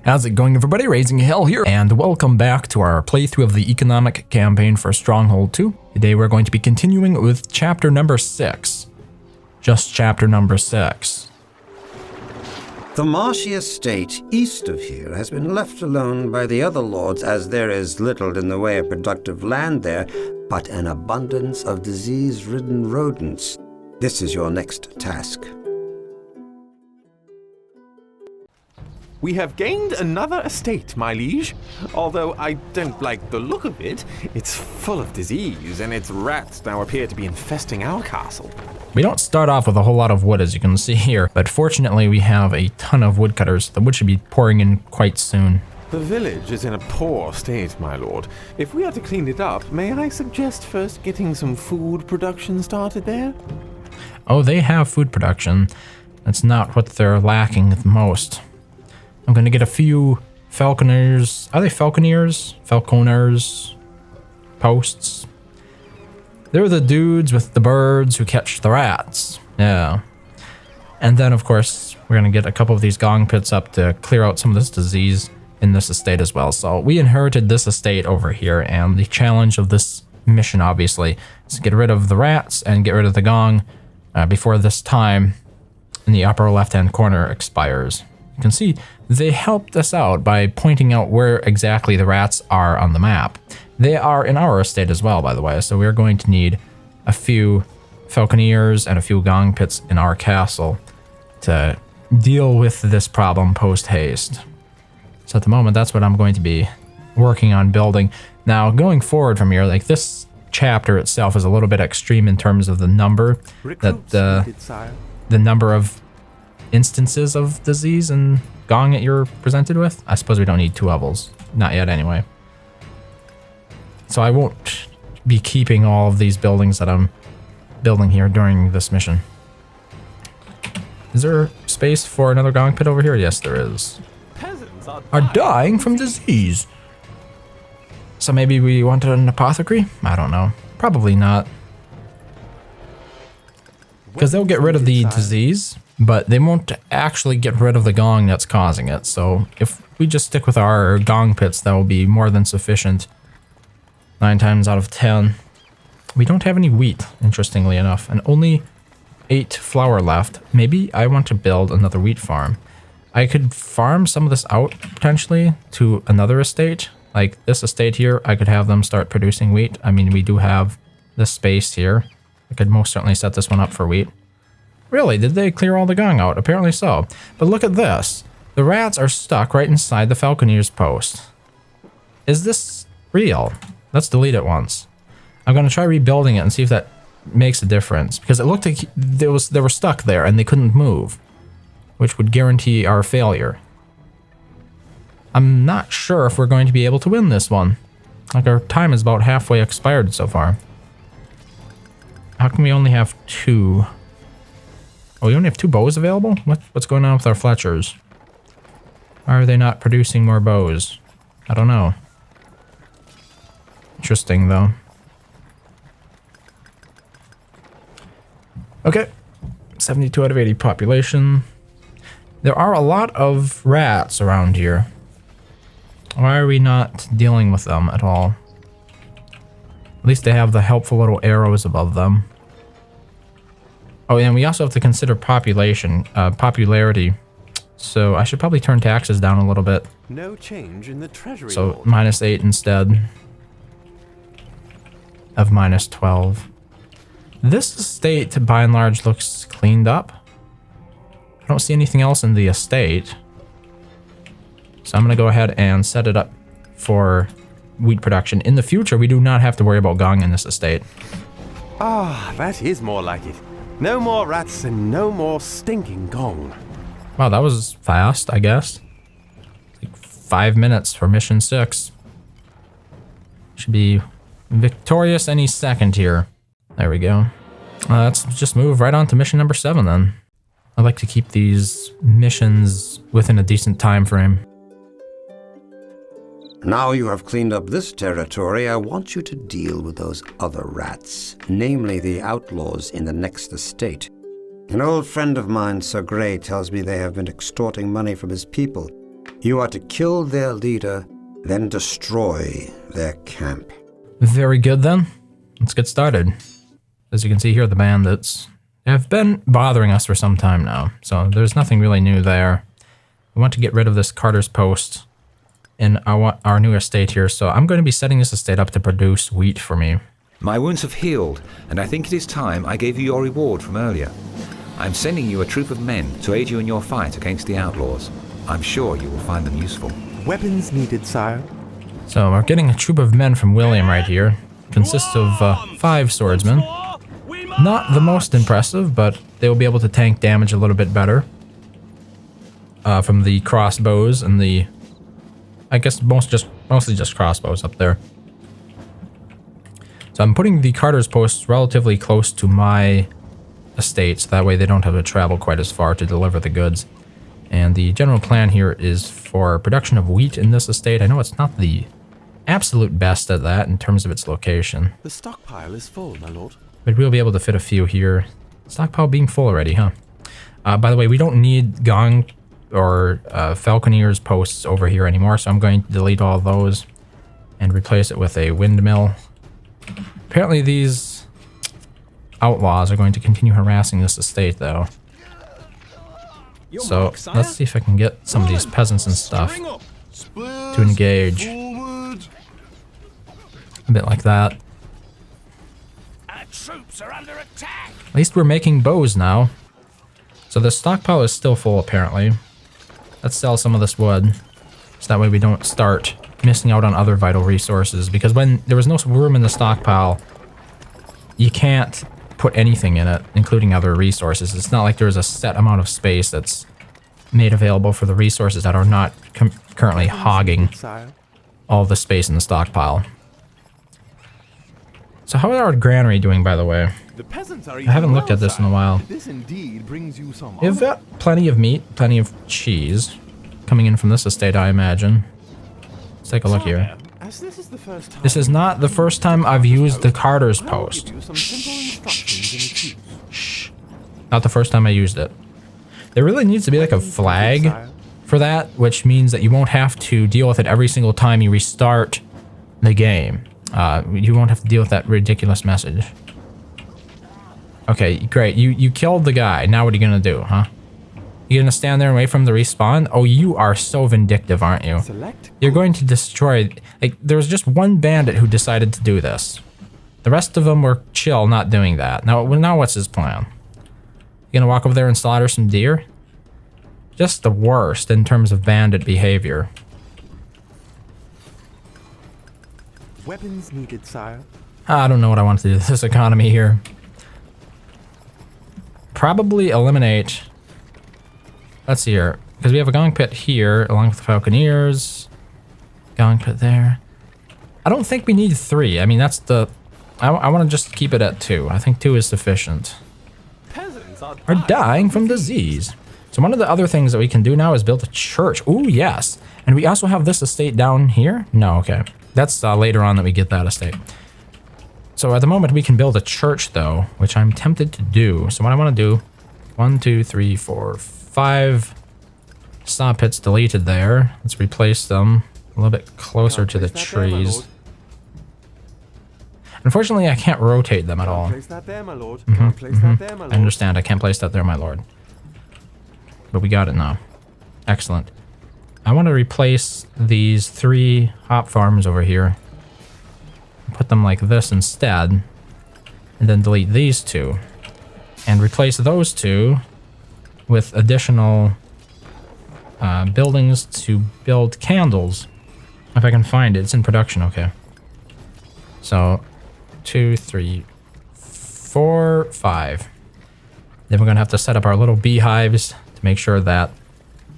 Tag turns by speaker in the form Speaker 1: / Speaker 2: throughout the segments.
Speaker 1: How's it going, everybody? RazingHel here, and welcome back to our playthrough of the economic campaign for Stronghold 2. Today we're going to be continuing with chapter number 6. Just chapter number 6.
Speaker 2: The marshy estate east of here has been left alone by the other lords, as there is little in the way of productive land there, but an abundance of disease-ridden rodents. This is your next task.
Speaker 3: We have gained another estate, my liege. Although I don't like the look of it, it's full of disease, and its rats now appear to be infesting our castle.
Speaker 1: We don't start off with a whole lot of wood, as you can see here, but fortunately we have a ton of woodcutters. The wood should be pouring in quite soon.
Speaker 3: The village is in a poor state, my lord. If we are to clean it up, may I suggest first getting some food production started there?
Speaker 1: Oh, they have food production. That's not what they're lacking the most. I'm gonna get a few falconers. Are they falconers? Falconers posts. They're the dudes with the birds who catch the rats. Yeah. And then, of course, we're gonna get a couple of these gong pits up to clear out some of this disease in this estate as well. So we inherited this estate over here, and the challenge of this mission, obviously, is to get rid of the rats and get rid of the gong before this time in the upper left-hand corner expires. You can see they helped us out by pointing out where exactly the rats are on the map. They are in our estate as well, by the way, so we're going to need a few falconers and a few gong pits in our castle to deal with this problem post-haste. So at the moment, that's what I'm going to be working on building. Now, going forward from here, like this chapter itself is a little bit extreme in terms of the number, the number of instances of disease and gong that you're presented with. I suppose we don't need 2 levels. Not yet, anyway. So I won't be keeping all of these buildings that I'm building here during this mission. Is there space for another gong pit over here? Yes, there is.
Speaker 3: Peasants
Speaker 1: Are dying from disease. So maybe we want an apothecary? I don't know. Probably not. Because they'll get rid of the disease, but they won't actually get rid of the gong that's causing it. So if we just stick with our gong pits, that will be more than sufficient. 9 times out of 10. We don't have any wheat, interestingly enough, and only 8 flour left. Maybe I want to build another wheat farm. I could farm some of this out, potentially, to another estate. Like this estate here, I could have them start producing wheat. I mean, we do have this space here. I could most certainly set this one up for wheat. Really, did they clear all the gong out? Apparently so. But look at this. The rats are stuck right inside the falconer's post. Is this real? Let's delete it once. I'm going to try rebuilding it and see if that makes a difference. Because it looked like they were stuck there and they couldn't move, which would guarantee our failure. I'm not sure if we're going to be able to win this one. Like, our time is about halfway expired so far. How come we only have 2? Oh, we only have 2 bows available? What's going on with our Fletchers? Why are they not producing more bows? I don't know. Interesting, though. Okay. 72 out of 80 population. There are a lot of rats around here. Why are we not dealing with them at all? At least they have the helpful little arrows above them. Oh, and we also have to consider population, popularity. So I should probably turn taxes down a little bit.
Speaker 3: No change in the treasury.
Speaker 1: So -8 instead of -12. This estate, by and large, looks cleaned up. I don't see anything else in the estate. So I'm going to go ahead and set it up for wheat production. In the future, we do not have to worry about gong in this estate.
Speaker 3: Ah, that is more like it. No more rats and no more stinking gong.
Speaker 1: Wow, that was fast, I guess. Like 5 minutes for mission 6. Should be victorious any second here. There we go. Let's just move right on to mission number 7 then. I like to keep these missions within a decent time frame.
Speaker 2: Now you have cleaned up this territory, I want you to deal with those other rats, namely the outlaws in the next estate. An old friend of mine, Sir Grey, tells me they have been extorting money from his people. You are to kill their leader, then destroy their camp.
Speaker 1: Very good then. Let's get started. As you can see here, the bandits have been bothering us for some time now, so there's nothing really new there. We want to get rid of this Carter's Post in our new estate here, so I'm going to be setting this estate up to produce wheat for me.
Speaker 4: My wounds have healed, and I think it is time I gave you your reward from earlier. I'm sending you a troop of men to aid you in your fight against the outlaws. I'm sure you will find them useful.
Speaker 3: Weapons needed, sire.
Speaker 1: So we're getting a troop of men from William right here. Consists of 5 swordsmen. Not the most impressive, but they will be able to tank damage a little bit better. From the crossbows and the... I guess mostly just crossbows up there. So I'm putting the Carter's Posts relatively close to my estate, so that way they don't have to travel quite as far to deliver the goods. And the general plan here is for production of wheat in this estate. I know it's not the absolute best at that in terms of its location.
Speaker 3: The stockpile is full, my lord.
Speaker 1: But we'll be able to fit a few here. Stockpile being full already, huh? By the way, we don't need gong or falconeers posts over here anymore, so I'm going to delete all those and replace it with a windmill. Apparently these outlaws are going to continue harassing this estate, though. So let's see if I can get some of these peasants and stuff to engage. A bit like that.
Speaker 5: Our troops are under attack.
Speaker 1: At least we're making bows now. So the stockpile is still full, apparently. Let's sell some of this wood, so that way we don't start missing out on other vital resources. Because when there was no room in the stockpile, you can't put anything in it, including other resources. It's not like there's a set amount of space that's made available for the resources that are not currently hogging all the space in the stockpile. So how is our granary doing, by the way?
Speaker 3: The peasants are
Speaker 1: I haven't looked at this in a while.
Speaker 3: This indeed brings you some
Speaker 1: We've got plenty of meat, plenty of cheese coming in from this estate, I imagine. Let's take a look here.
Speaker 3: As this is the first time,
Speaker 1: This is not the first time I've used the Carter's Post. Not the first time I used it. There really needs to be like a flag for that, which means that you won't have to deal with it every single time you restart the game. You won't have to deal with that ridiculous message. Okay, great. You killed the guy. Now what are you gonna do, huh? You gonna stand there and wait for him to respawn? Oh, you are so vindictive, aren't you? You're going to destroy... Like, there was just one bandit who decided to do this. The rest of them were chill, not doing that. Now what's his plan? You gonna walk over there and slaughter some deer? Just the worst in terms of bandit behavior.
Speaker 3: Weapons needed, sire.
Speaker 1: I don't know what I want to do with this economy here. Probably eliminate... Let's see here. Because we have a gong pit here, along with the falconeers. Gong pit there. I don't think we need 3. I mean, that's the... I want to just keep it at 2. I think 2 is sufficient.
Speaker 3: Peasants are
Speaker 1: Dying from disease. So one of the other things that we can do now is build a church. Ooh, yes. And we also have this estate down here? No, okay. That's later on that we get that estate. So at the moment we can build a church though, which I'm tempted to do. So what I want to do, 1, 2, 3, 4, 5 saw pits deleted there. Let's replace them a little bit closer to the trees. Unfortunately, I can't rotate them at all.
Speaker 3: Place that there, my lord. Place that there, my lord.
Speaker 1: I understand, I can't place that there, my lord. But we got it now. Excellent. I want to replace these 3 hop farms over here. Put them like this instead. And then delete these 2. And replace those 2 with additional buildings to build candles. If I can find it. It's in production, okay. So, 2, 3, 4, 5. Then we're going to have to set up our little beehives to make sure that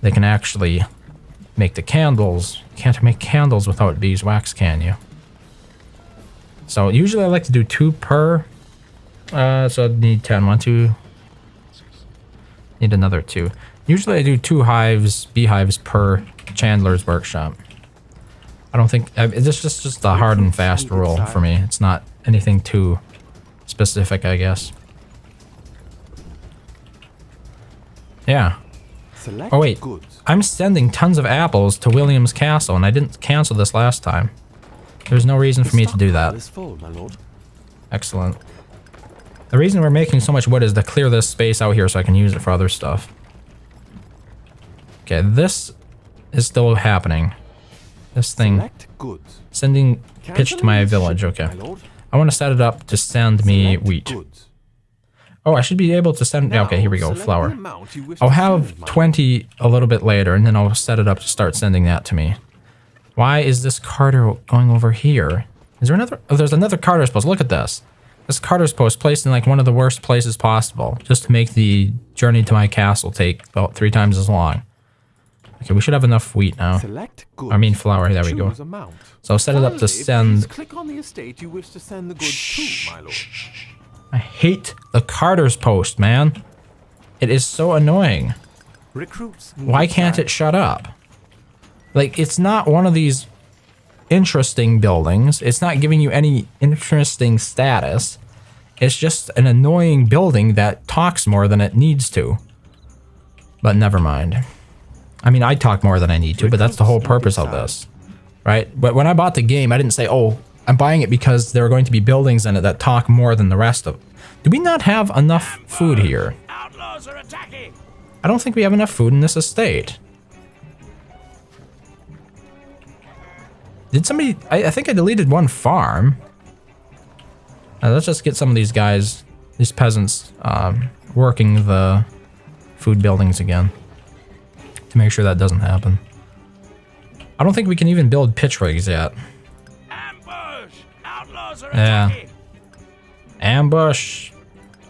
Speaker 1: they can actually make the candles. You can't make candles without beeswax, can you? So usually I like to do 2 per. So I'd need 10. 1, 2. Need another 2. Usually I do 2 beehives per chandler's workshop. I don't think it's just a hard and fast rule for me. It's not anything too specific, I guess. Yeah. Oh wait, I'm sending tons of apples to William's castle, and I didn't cancel this last time. There's no reason for me to do that.
Speaker 3: Is full, my lord.
Speaker 1: Excellent. The reason we're making so much wood is to clear this space out here so I can use it for other stuff. Okay, this is still happening. This thing.
Speaker 3: Select goods.
Speaker 1: Sending pitch to my village, okay. I want to set it up to send me wheat.
Speaker 3: Goods.
Speaker 1: Oh, I should be able to send...
Speaker 3: Now,
Speaker 1: okay, here we go,
Speaker 3: select the
Speaker 1: flour.
Speaker 3: amount you wish
Speaker 1: I'll
Speaker 3: to
Speaker 1: have
Speaker 3: send, my
Speaker 1: 20 a little bit later, and then I'll set it up to start sending that to me. Why is this carter going over here? Is there another... Oh, there's another carter's post. Look at this. This carter's post placed in like one of the worst places possible, just to make the journey to my castle take about 3 times as long. Okay, we should have enough wheat now.
Speaker 3: Select goods.
Speaker 1: I mean flour, there we go.
Speaker 3: Choose amount.
Speaker 1: So I'll set it up to
Speaker 3: Finally,
Speaker 1: send...
Speaker 3: please click on the estate you wish to send the goods to, my lord.
Speaker 1: I hate the carter's post, man. It is so annoying.
Speaker 3: Recruits.
Speaker 1: Why can't it shut up? Like, it's not one of these interesting buildings. It's not giving you any interesting status. It's just an annoying building that talks more than it needs to. But never mind. I mean, I talk more than I need to, but that's the whole purpose of this. Right? But when I bought the game, I didn't say, oh, I'm buying it because there are going to be buildings in it that talk more than the rest of them. Do we not have enough food here?
Speaker 5: Outlaws are attacking.
Speaker 1: I don't think we have enough food in this estate. Did somebody... I think I deleted one farm. Let's just get some of these guys, these peasants, working the food buildings again. To make sure that doesn't happen. I don't think we can even build pitch rigs yet.
Speaker 5: Ambush! Outlaws are
Speaker 1: Yeah.
Speaker 5: attacking.
Speaker 1: Ambush.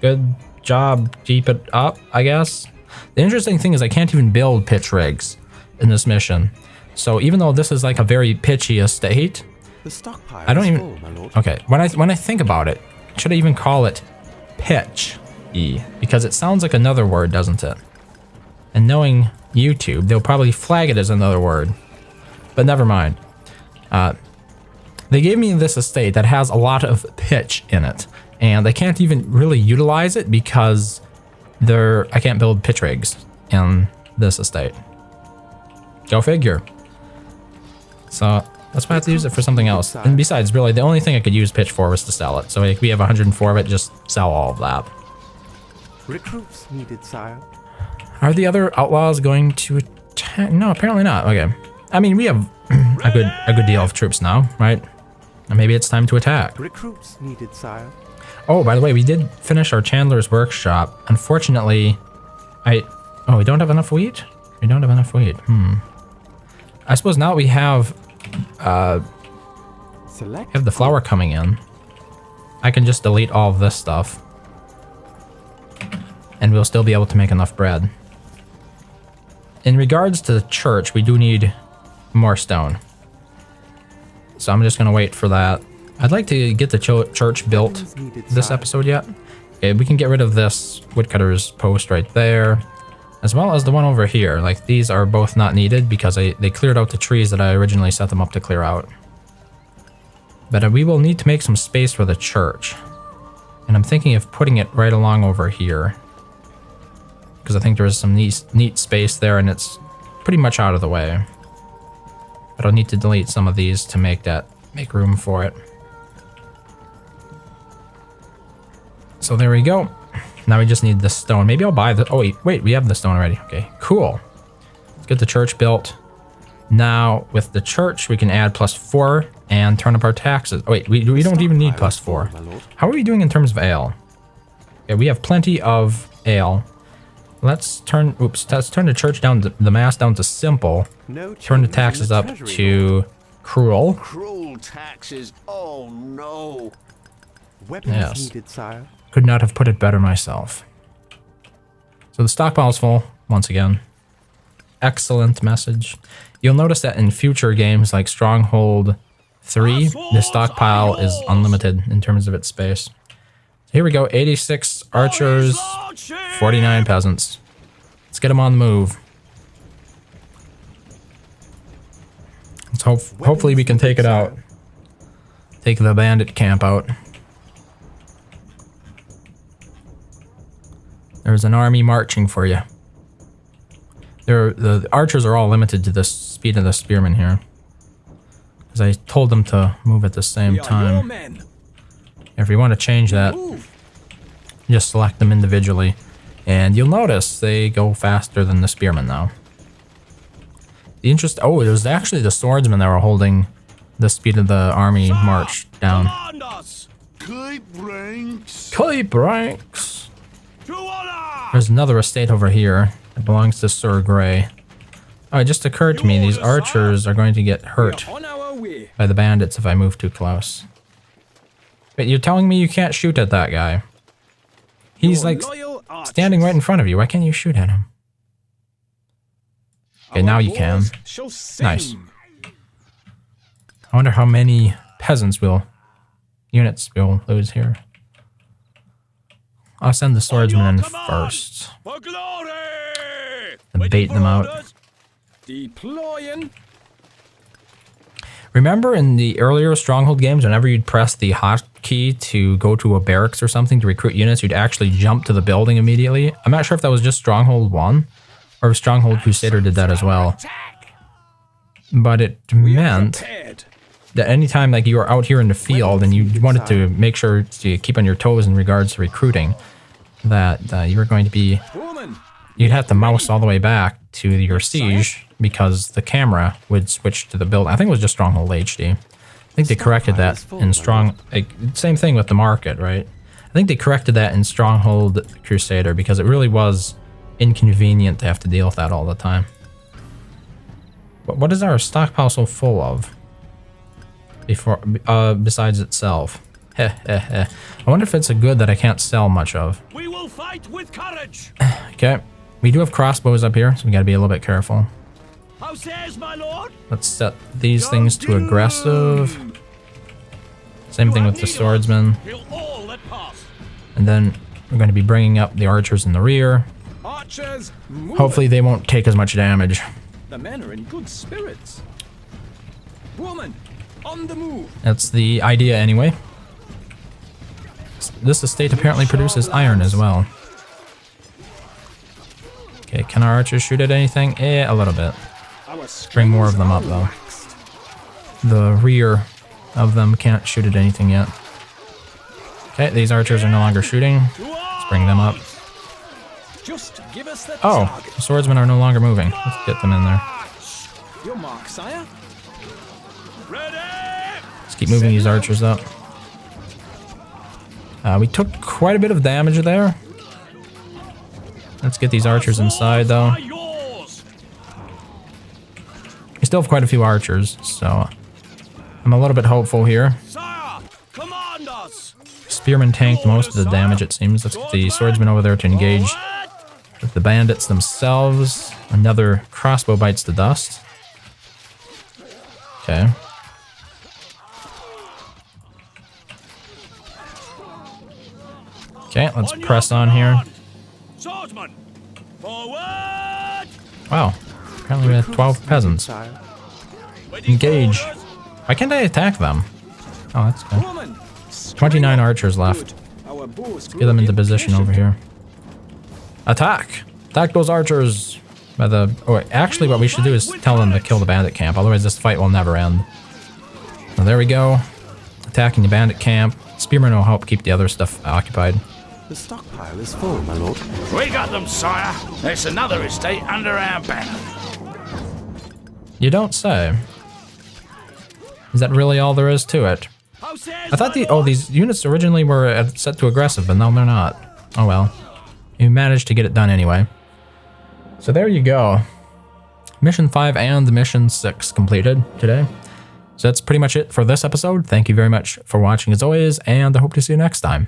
Speaker 1: Good job. Keep it up, I guess. The interesting thing is I can't even build pitch rigs in this mission. So even though this is like a very pitchy estate,
Speaker 3: The stockpile
Speaker 1: I don't
Speaker 3: is
Speaker 1: even...
Speaker 3: full, my lord.
Speaker 1: Okay, when I think about it, should I even call it pitch-y? Because it sounds like another word, doesn't it? And knowing YouTube, they'll probably flag it as another word. But never mind. They gave me this estate that has a lot of pitch in it. And I can't even really utilize it because I can't build pitch rigs in this estate. Go figure. So that's why I have to use it for something else. And besides, really, the only thing I could use pitch for was to sell it. So if we have 104 of it, just sell all of that.
Speaker 3: Recruits needed, sire.
Speaker 1: Are the other outlaws going to attack? No, apparently not. Okay. I mean, we have a good deal of troops now, right? And maybe it's time to attack.
Speaker 3: Recruits needed, sire.
Speaker 1: Oh, by the way, we did finish our Chandler's workshop. Unfortunately, oh, we don't have enough wheat? We don't have enough wheat. I suppose now we have
Speaker 3: Select
Speaker 1: the flour coming in. I can just delete all of this stuff. And we'll still be able to make enough bread. In regards to the church, we do need more stone. So I'm just going to wait for that. I'd like to get the church built this episode yet. Okay, we can get rid of this woodcutter's post right there. As well as the one over here. Like, these are both not needed because they cleared out the trees that I originally set them up to clear out. But we will need to make some space for the church. And I'm thinking of putting it right along over here. Because I think there is some neat space there and it's pretty much out of the way. But I'll need to delete some of these to make room for it. So there we go. Now we just need the stone. Maybe I'll buy the... Oh, wait, we have the stone already. Okay, cool. Let's get the church built. Now, with the church, we can add +4 and turn up our taxes. Oh, wait, we don't even need +4. How are we doing in terms of ale? Okay, we have plenty of ale. Let's turn the church down, the mass down to simple. Turn the taxes up to cruel.
Speaker 5: Cruel taxes. Oh no.
Speaker 3: Weapons
Speaker 1: Yes.
Speaker 3: needed, sire.
Speaker 1: Could not have put it better myself. So the stockpile's full, once again. Excellent message. You'll notice that in future games like Stronghold 3, the stockpile is unlimited in terms of its space. Here we go, 86 archers, 49 peasants. Let's get them on the move. Let's hopefully we can take it out. Take the bandit camp out. There's an army marching for you. The archers are all limited to the speed of the spearmen here. Because I told them to move at the same time. If you want to change that, just select them individually. And you'll notice they go faster than the spearmen now. Oh, it was actually the swordsmen that were holding the speed of the army march down.
Speaker 5: Keep ranks.
Speaker 1: Keep ranks.
Speaker 5: To honor.
Speaker 1: There's another estate over here. It belongs to Sir Grey. Oh, it just occurred to me these archers are going to get hurt by the bandits if I move too close. But you're telling me you can't shoot at that guy? He's like standing right in front of you. Why can't you shoot at him? Okay, now you can. Nice. I wonder how many peasants units we'll lose here. I'll send the swordsmen in first. And bait them out.
Speaker 6: Deploying.
Speaker 1: Remember in the earlier Stronghold games, whenever you'd press the hotkey to go to a barracks or something to recruit units, you'd actually jump to the building immediately? I'm not sure if that was just Stronghold 1, or if Stronghold Crusader did that as well. But it meant that anytime like you were out here in the field and you wanted to make sure to keep on your toes in regards to recruiting, that you were going to be... You'd have to mouse all the way back to your siege because the camera would switch to the build. I think it was just Stronghold HD. I think they corrected that in same thing with the market, right? I think they corrected that in Stronghold Crusader because it really was inconvenient to have to deal with that all the time. But what is our stockpile so full of? Besides itself. I wonder if it's a good that I can't sell much of.
Speaker 5: We will fight with courage.
Speaker 1: Okay. We do have crossbows up here, so we gotta be a little bit careful.
Speaker 5: How says my lord?
Speaker 1: Let's set these things to aggressive. Same thing with the swordsmen. And then we're going to be bringing up the archers in the rear.
Speaker 6: Archers,
Speaker 1: hopefully they won't take as much damage.
Speaker 6: The men are in good spirits. Woman, on the move.
Speaker 1: That's the idea anyway. This estate apparently produces iron as well. Okay, can our archers shoot at anything? A little bit. Bring more of them up though. The rear of them can't shoot at anything yet. Okay, these archers are no longer shooting. Let's bring them up. Oh, the swordsmen are no longer moving. Let's get them in there.
Speaker 6: Your mark, sire.
Speaker 1: Let's keep moving these archers up. We took quite a bit of damage there. Let's get these archers inside, though. We still have quite a few archers, so I'm a little bit hopeful here. Spearmen tanked most of the damage, it seems. Let's get the swordsmen over there to engage with the bandits themselves. Another crossbow bites the dust. Okay. Okay, let's press on here.
Speaker 5: Swordsman, forward!
Speaker 1: Wow, apparently we have 12 peasants. Engage. Why can't I attack them? Oh, that's good. 29 archers left. Let's get them into position over here. Attack! Attack those archers! Actually what we should do is tell them to kill the bandit camp, otherwise this fight will never end. So there we go. Attacking the bandit camp. Spearmen will help keep the other stuff occupied.
Speaker 3: The stockpile is full, my lord.
Speaker 5: We got them, sire. There's another estate under our banner.
Speaker 1: You don't say. Is that really all there is to it? I thought these units originally were set to aggressive, but no, they're not. Oh well. You managed to get it done anyway. So there you go. Mission 5 and Mission 6 completed today. So that's pretty much it for this episode. Thank you very much for watching as always, and I hope to see you next time.